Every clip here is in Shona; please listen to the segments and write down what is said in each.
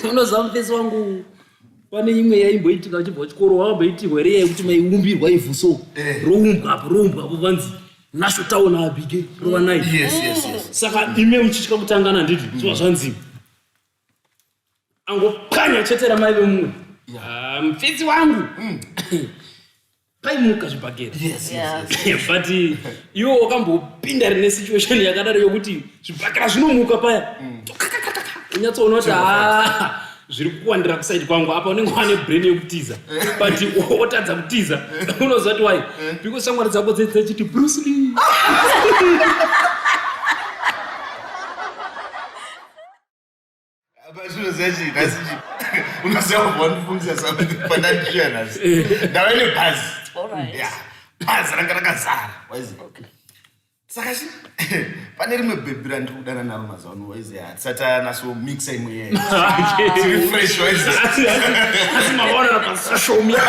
Unoziva mufesi wangu pane imwe yaimboitika uchibva chikoro wakamboitirwa here yekuti maiumbirwa ivhuso roumbwa apo vanzi National Town abige rova nai. Saka ime muchitya kutangana nditi zviva zvanzi angopwanya chetera mai vemumwe mufesi wangu paimuka zvibhagera but iwo wakambopinda rine situation yakadaro yokuti zvibhagera zvinomuka paya unyatsoona kuti zviri kuwandira kusaidi kwangu apa unenge wane brain yekutiza but wotadza kutiza unoziva kuti wai because shamwari dzako dzechiti Bruce Lee Abazvino zachi nasichi unoziva kubvanifundzisa sapandandishuya nasi ndava nebhazi bhazi ranga rakazara waiziva saka pane rimwe bhebhi randiri kudana naro mazuva ano waiziva hatisati anasomixa imwe yeye tiri fresh waiziva asi mavaonana pasocial media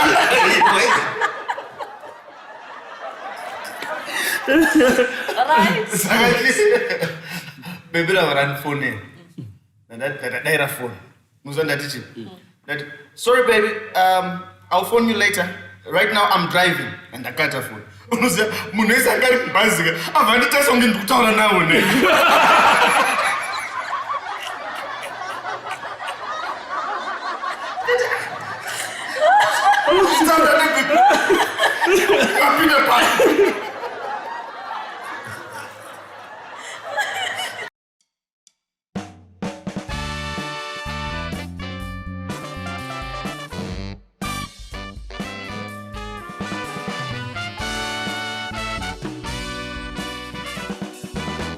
saka bhebhi ravo randifonera ndadaira phone muziva ndati chii ndati sorry baby I'll phone you later right now I'm driving and ndakata phone unoziva munhu wese anga ari kubhazika abva nditaisa kunge ndiri kutaura nawo ne apinde pasi